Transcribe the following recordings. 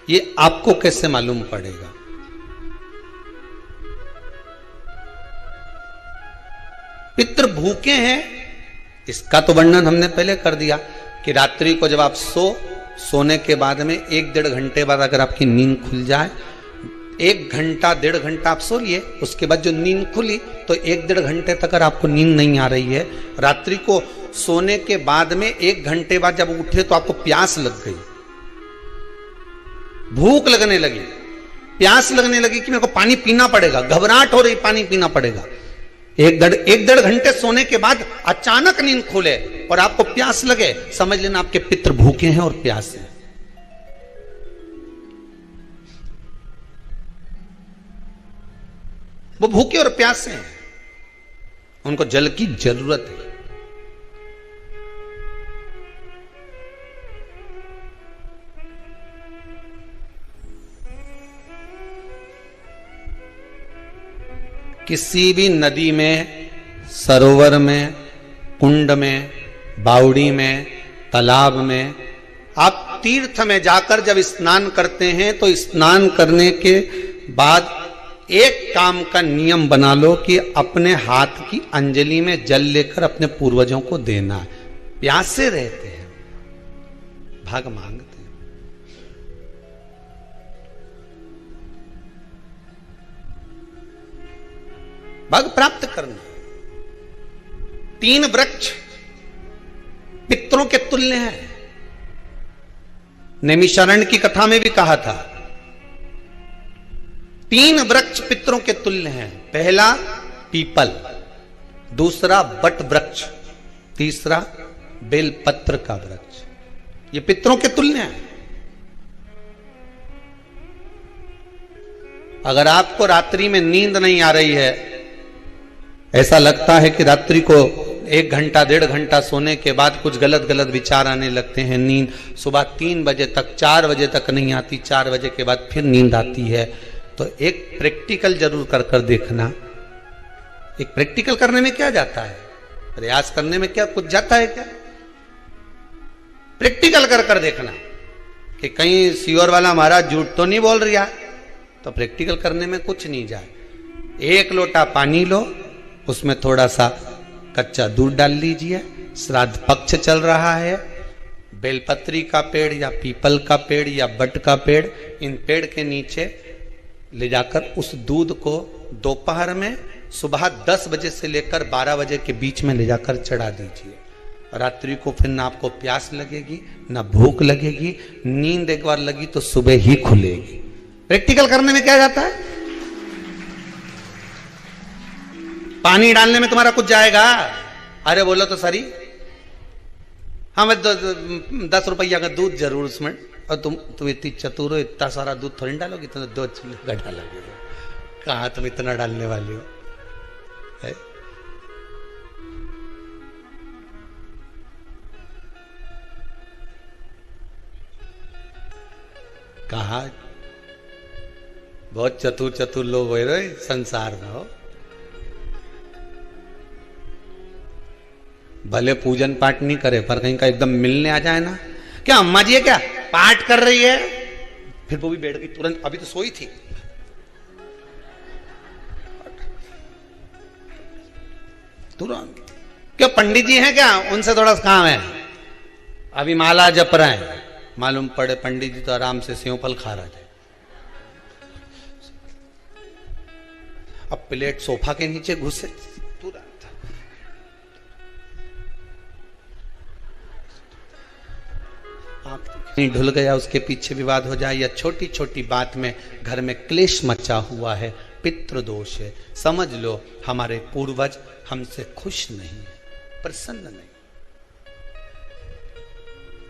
ये आपको कैसे मालूम पड़ेगा? पितृ भूखे हैं, इसका तो वर्णन हमने पहले कर दिया कि रात्रि को जब आप सोने के बाद में 1-1.5 घंटे बाद अगर आपकी नींद खुल जाए, 1 घंटा 1.5 घंटा आप सो लिए, उसके बाद जो नींद खुली तो 1-1.5 घंटे तक अगर आपको नींद नहीं आ रही है, रात्रि को सोने के बाद में 1 घंटे बाद जब उठे तो आपको प्यास लग गई, भूख लगने लगी, प्यास लगने लगी कि मेरे को पानी पीना पड़ेगा, घबराहट हो रही, पानी पीना पड़ेगा। 1-1.5 घंटे सोने के बाद अचानक नींद खुले और आपको प्यास लगे, समझ लेना आपके पितृ भूखे हैं और प्यास है। वो भूखे और प्यासे हैं, उनको जल की जरूरत है। किसी भी नदी में, सरोवर में, कुंड में, बावड़ी में, तालाब में, आप तीर्थ में जाकर जब स्नान करते हैं तो स्नान करने के बाद एक काम का नियम बना लो कि अपने हाथ की अंजलि में जल लेकर अपने पूर्वजों को देना है। प्यासे रहते हैं, भाग मांगते हैं। भाग प्राप्त करना। 3 वृक्ष पितरों के तुल्य हैं। नैमिषारण्य की कथा में भी कहा था 3 वृक्ष पितरों के तुल्य हैं। पहला पीपल, दूसरा बट वृक्ष, तीसरा बेलपत्र का वृक्ष। ये पितरों के तुल्य हैं। अगर आपको रात्रि में नींद नहीं आ रही है, ऐसा लगता है कि रात्रि को 1 घंटा 1.5 घंटा सोने के बाद कुछ गलत गलत विचार आने लगते हैं, नींद सुबह 3 बजे तक 4 बजे तक नहीं आती, 4 बजे के बाद फिर नींद आती है, तो एक प्रैक्टिकल जरूर कर देखना। एक प्रैक्टिकल करने में क्या जाता है, प्रयास करने में क्या कुछ जाता है क्या? प्रैक्टिकल कर देखना कि कहीं सीओर वाला महाराज झूठ तो नहीं बोल रहा है, तो प्रैक्टिकल करने में कुछ नहीं जाए। 1 लोटा पानी लो, उसमें थोड़ा सा कच्चा दूध डाल लीजिए, श्राद्ध पक्ष चल रहा है, बेलपत्री का पेड़ या पीपल का पेड़ या बट का पेड़, इन पेड़ के नीचे ले जाकर उस दूध को दोपहर में सुबह 10 बजे से लेकर 12 बजे के बीच में ले जाकर चढ़ा दीजिए। रात्रि को फिर ना आपको प्यास लगेगी ना भूख लगेगी, नींद एक बार लगी तो सुबह ही खुलेगी। प्रैक्टिकल करने में क्या जाता है? पानी डालने में तुम्हारा कुछ जाएगा? अरे बोलो तो सरी, हाँ मैं 10 रुपया का दूध जरूर उसमें, और तुम इतनी चतुर हो, इतना सारा दूध थोड़ी डालोगी, तो 2 चूल्हे डालोगे। कहाँ तुम इतना डालने वाली हो है? कहा बहुत चतुर लोग हो रहे संसार में हो। भले पूजन पाठ नहीं करे, पर कहीं का एकदम मिलने आ जाए ना, क्या अम्मा जी है क्या पाठ कर रही है, फिर वो भी बैठ गई तुरंत, अभी तो सोई थी, तुरंत। क्या पंडित जी हैं क्या, उनसे थोड़ा काम है, अभी माला जप रहे हैं, मालूम पड़े पंडित जी तो आराम से सेव फल खा रहे थे। अब प्लेट सोफा के नीचे घुसे, तुरंत नहीं ढुल गया, उसके पीछे विवाद हो जाए, या छोटी छोटी बात में घर में क्लेश मचा हुआ है, पितृदोष है। समझ लो हमारे पूर्वज हमसे खुश नहीं है, प्रसन्न नहीं।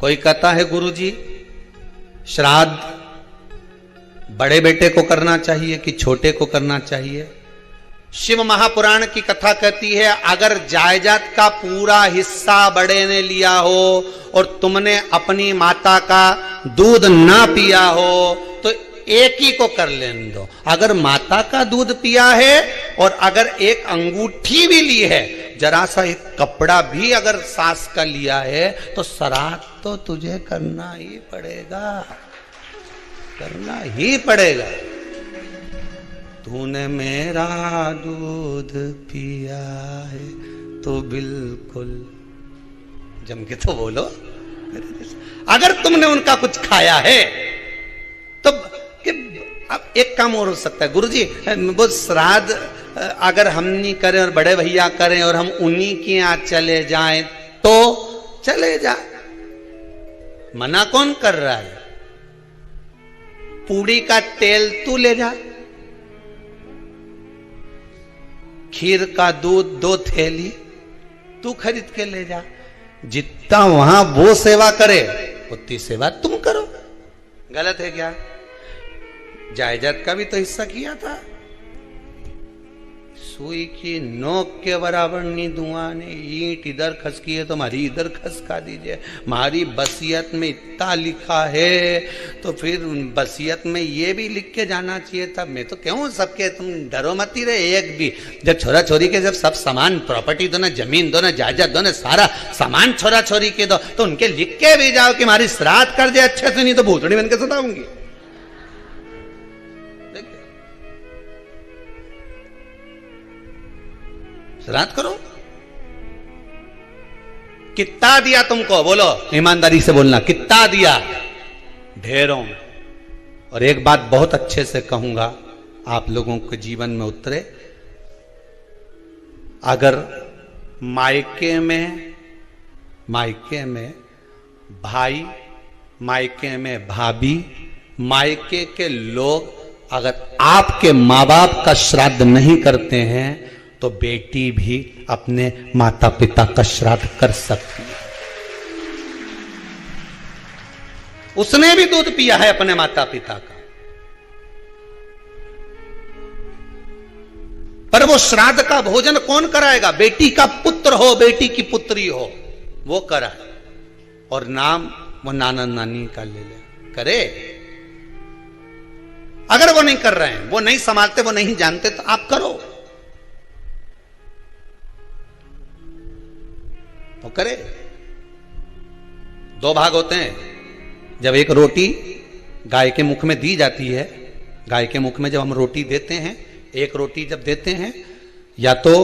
कोई कहता है गुरुजी श्राद्ध बड़े बेटे को करना चाहिए कि छोटे को करना चाहिए? शिव महापुराण की कथा कहती है अगर जायदाद का पूरा हिस्सा बड़े ने लिया हो और तुमने अपनी माता का दूध ना पिया हो तो एक ही को कर लेने दो। अगर माता का दूध पिया है और अगर एक अंगूठी भी ली है, जरा सा एक कपड़ा भी अगर सास का लिया है, तो श्राद्ध तो तुझे करना ही पड़ेगा। करना ही पड़ेगा। तूने मेरा दूध पिया है तो बिल्कुल जम के तो बोलो। अगर तुमने उनका कुछ खाया है तो अब एक काम और हो सकता है, गुरुजी वो श्राद्ध अगर हम नहीं करें और बड़े भैया करें और हम उन्हीं के यहां चले जाएं तो चले जा, मना कौन कर रहा है? पूड़ी का तेल तू ले जा, खीर का दूध 2 थैली तू खरीद के ले जा। जितना वहां वो सेवा करे उतनी सेवा तुम करो। गलत है क्या? जायदाद का भी तो हिस्सा किया था। सुई की नोक के बराबर नहीं धुआं ने, ईंट इधर खसकी है तो हमारी इधर खसका दीजिए। हमारी बसियत में इतना लिखा है तो फिर बसियत में ये भी लिख के जाना चाहिए था। मैं तो कहूँ सबके तुम डरो मत ही रहे एक भी। जब छोरा छोरी के जब सब सामान प्रॉपर्टी दो ना, जमीन दो ना, जायदाद दो ना, सारा सामान छोरा छोरी के दो तो उनके लिख के भी जाओ कि हमारी श्राद्ध कर दे अच्छे से, नहीं तो भूतड़ी बन के सताऊंगी। श्राद्ध करो। कितना दिया तुमको? बोलो, ईमानदारी से बोलना, कितना दिया? ढेरों। और एक बात बहुत अच्छे से कहूंगा, आप लोगों के जीवन में उतरे। अगर मायके में भाई, मायके में भाभी, मायके के लोग अगर आपके मां बाप का श्राद्ध नहीं करते हैं तो बेटी भी अपने माता पिता का श्राद्ध कर सकती है। उसने भी दूध पिया है अपने माता पिता का, पर वो श्राद्ध का भोजन कौन कराएगा? बेटी का पुत्र हो, बेटी की पुत्री हो, वो कराए। और नाम वो नाना नानी का ले ले, करे। अगर वो नहीं कर रहे हैं, वो नहीं संभालते, वो नहीं जानते, तो आप करो, तो करे। 2 भाग होते हैं। जब एक रोटी गाय के मुख में दी जाती है, गाय के मुख में जब हम रोटी देते हैं, एक रोटी जब देते हैं, या तो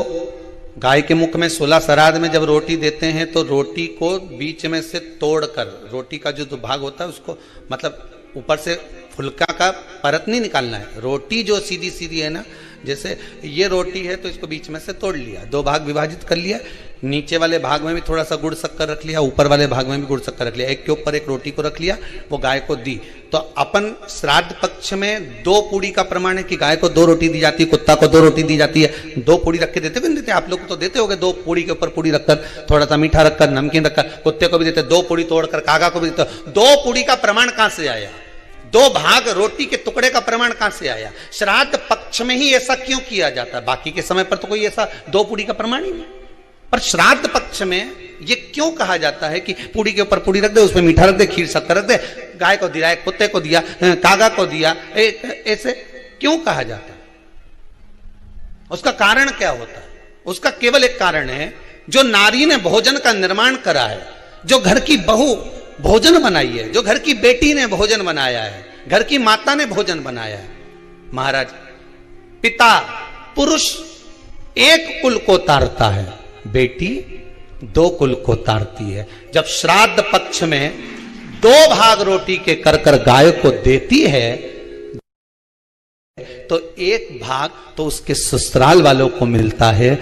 गाय के मुख में 16 श्राद्ध में जब रोटी देते हैं तो रोटी को बीच में से तोड़कर, रोटी का जो भाग होता है उसको, मतलब ऊपर से फुलका का परत नहीं निकालना है। रोटी जो सीधी सीधी है ना, जैसे ये रोटी है तो इसको बीच में से तोड़ लिया, 2 भाग विभाजित कर लिया, नीचे वाले भाग में भी थोड़ा सा गुड़ शक्कर रख लिया, ऊपर वाले भाग में भी गुड़ शक्कर रख लिया, एक के ऊपर एक रोटी को रख लिया, वो गाय को दी। तो अपन श्राद्ध पक्ष में 2 पूड़ी का प्रमाण है कि गाय को 2 रोटी दी जाती है, कुत्ता को 2 रोटी दी जाती है। 2 पूड़ी रख के देते भी नहीं देते? आप लोग को तो देते होगे, 2 पूड़ी के ऊपर पूड़ी रखकर, थोड़ा सा मीठा रखकर, नमकीन रखकर, कुत्ते को भी देते, 2 पूड़ी तोड़कर कागा को भी देते। 2 पूड़ी का प्रमाण कहां से आया? 2 भाग रोटी के टुकड़े का प्रमाण कहां से आया? श्राद्ध पक्ष में ही ऐसा क्यों किया जाता है? बाकी के समय पर तो कोई ऐसा 2 पूड़ी का प्रमाण ही नहीं, पर श्राद्ध पक्ष में ये क्यों कहा जाता है कि पूड़ी के ऊपर पूड़ी रख दे, उसमें मीठा रख दे, खीर शक्कर रख दे, गाय को दिया, कुत्ते को दिया, कागा को दिया, ऐसे क्यों कहा जाता है? उसका कारण क्या होता है? उसका केवल एक कारण है, जो नारी ने भोजन का निर्माण करा है, जो घर की बहू भोजन बनाई है, जो घर की बेटी ने भोजन बनाया है, घर की माता ने भोजन बनाया है। महाराज, पिता पुरुष एक कुल को तारता है, बेटी 2 कुल को तारती है। जब श्राद्ध पक्ष में 2 भाग रोटी के कर कर गाय को देती है तो 1 भाग तो उसके ससुराल वालों को मिलता है।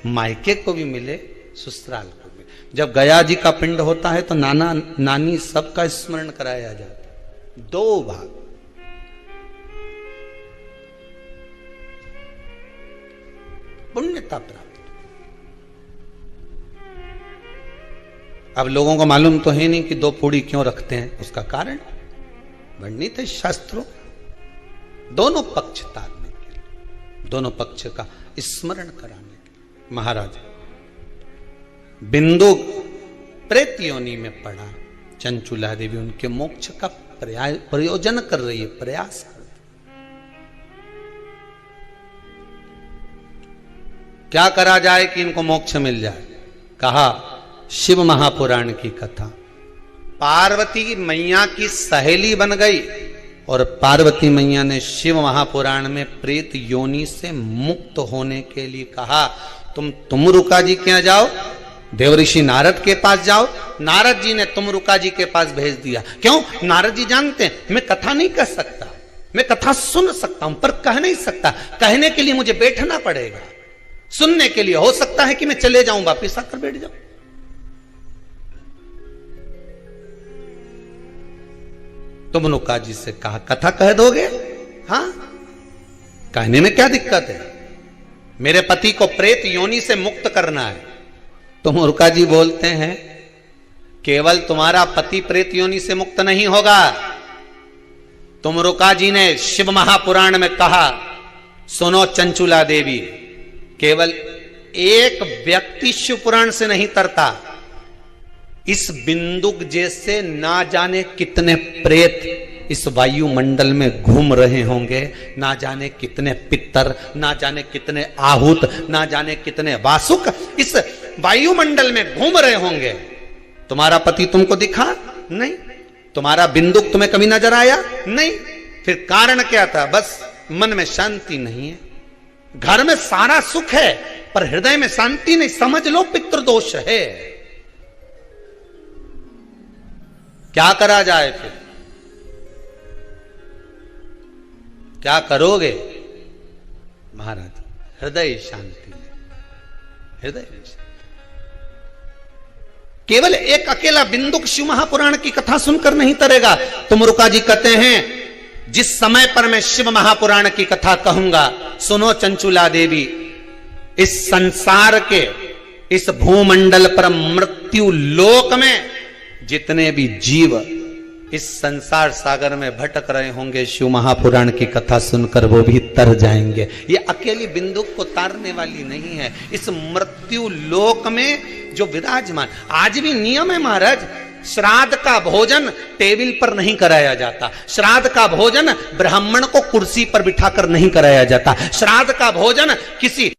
मायके को भी मिले, ससुराल को भी। जब गया जी का पिंड होता है तो नाना नानी सबका स्मरण कराया जाता है। 2 भाग। पुण्यता प्राप्त। अब लोगों को मालूम तो है नहीं कि 2 पूड़ी क्यों रखते हैं, उसका कारण वर्णित है शास्त्रों। दोनों पक्ष तारने के लिए, दोनों पक्ष का स्मरण कराने के लिए। महाराज, बिंदु प्रेत योनि में पड़ा, चंचुला देवी उनके मोक्ष का प्रयोजन कर रही है, प्रयास कर रही है। क्या करा जाए कि इनको मोक्ष मिल जाए? कहा शिव महापुराण की कथा। पार्वती मैया की सहेली बन गई और पार्वती मैया ने शिव महापुराण में प्रेत योनि से मुक्त होने के लिए कहा तुम रुका जी के यहाँ जाओ, देवऋषि नारद के पास जाओ। नारद जी ने तुमरुका जी के पास भेज दिया। क्यों? नारद जी जानते हैं मैं कथा नहीं कर सकता, मैं कथा सुन सकता हूं पर कह नहीं सकता। कहने के लिए मुझे बैठना पड़ेगा, सुनने के लिए हो सकता है कि मैं चले जाऊं, वापिस आकर बैठ जाऊं। तुमरुका जी से कहा कथा कह दोगे? हां, कहने में क्या दिक्कत है? मेरे पति को प्रेत योनि से मुक्त करना है। तुमरुका जी बोलते हैं केवल तुम्हारा पति प्रेत योनि से मुक्त नहीं होगा। तुमरुका जी ने शिव महापुराण में कहा सुनो चंचुला देवी, केवल एक व्यक्ति शिव पुराण से नहीं तरता, इस बिंदुक जैसे ना जाने कितने प्रेत इस वायुमंडल में घूम रहे होंगे, ना जाने कितने पितर, ना जाने कितने आहूत, ना जाने कितने वासुक इस वायुमंडल में घूम रहे होंगे। तुम्हारा पति तुमको दिखा नहीं, तुम्हारा बिंदुक तुम्हें कभी नजर आया नहीं, फिर कारण क्या था? बस मन में शांति नहीं है। घर में सारा सुख है पर हृदय में शांति नहीं, समझ लो पितृदोष है। क्या करा जाए? फिर क्या करोगे? महाराज हृदय शांति, हृदय शांति। केवल एक अकेला बिंदुक शिव महापुराण की कथा सुनकर नहीं तरेगा। तुमरुका जी कहते हैं जिस समय पर मैं शिव महापुराण की कथा कहूंगा, सुनो चंचुला देवी, इस संसार के इस भूमंडल पर मृत्यु लोक में जितने भी जीव इस संसार सागर में भटक रहे होंगे, शिव महापुराण की कथा सुनकर वो भी तर जाएंगे। ये अकेली बिंदुक को तारने वाली नहीं है। इस मृत्यु लोक में जो विराजमान, आज भी नियम है महाराज, श्राद्ध का भोजन टेबल पर नहीं कराया जाता, श्राद्ध का भोजन ब्राह्मण को कुर्सी पर बिठाकर नहीं कराया जाता, श्राद्ध का भोजन किसी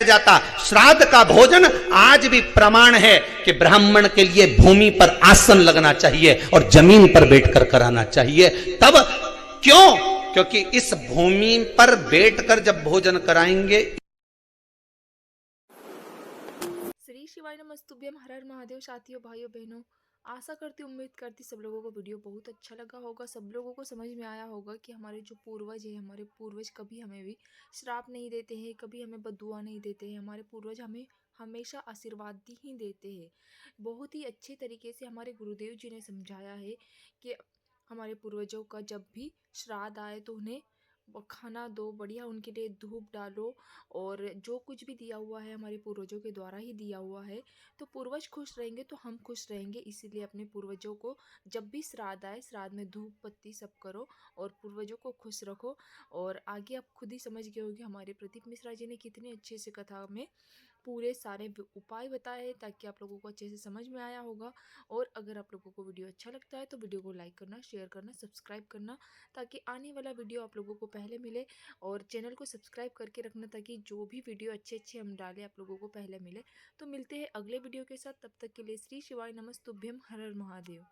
जाता। श्राद्ध का भोजन आज भी प्रमाण है कि ब्राह्मण के लिए भूमि पर आसन लगना चाहिए और जमीन पर बैठकर कराना चाहिए। तब क्यों? क्योंकि इस भूमि पर बैठकर जब भोजन कराएंगे। श्री शिवाय नमस्तुभ्यम। हर हर महादेव। साथियों, भाइयों, बहनों, आशा करती उम्मीद करती सब लोगों को वीडियो बहुत अच्छा लगा होगा। सब लोगों को समझ में आया होगा कि हमारे जो पूर्वज हैं, हमारे पूर्वज कभी हमें भी श्राप नहीं देते हैं, कभी हमें बद्दुआ नहीं देते हैं। हमारे पूर्वज हमें हमेशा आशीर्वाद ही देते हैं। बहुत ही अच्छे तरीके से हमारे गुरुदेव जी ने समझाया है कि हमारे पूर्वजों का जब भी श्राद्ध आए तो उन्हें खाना दो, बढ़िया उनके लिए धूप डालो, और जो कुछ भी दिया हुआ है हमारे पूर्वजों के द्वारा ही दिया हुआ है। तो पूर्वज खुश रहेंगे तो हम खुश रहेंगे। इसीलिए अपने पूर्वजों को जब भी श्राद्ध आए, श्राद्ध में धूप पत्ती सब करो और पूर्वजों को खुश रखो। और आगे आप खुद ही समझ गए होंगे हमारे प्रदीप मिश्रा जी ने कितने अच्छे से कथा में पूरे सारे उपाय बताए हैं, ताकि आप लोगों को अच्छे से समझ में आया होगा। और अगर आप लोगों को वीडियो अच्छा लगता है तो वीडियो को लाइक करना, शेयर करना, सब्सक्राइब करना, ताकि आने वाला वीडियो आप लोगों को पहले मिले। और चैनल को सब्सक्राइब करके रखना ताकि जो भी वीडियो अच्छे अच्छे हम डालें आप लोगों को पहले मिले। तो मिलते हैं अगले वीडियो के साथ, तब तक के लिए श्री शिवाय नमस्तुभ्यम। हर हर महादेव।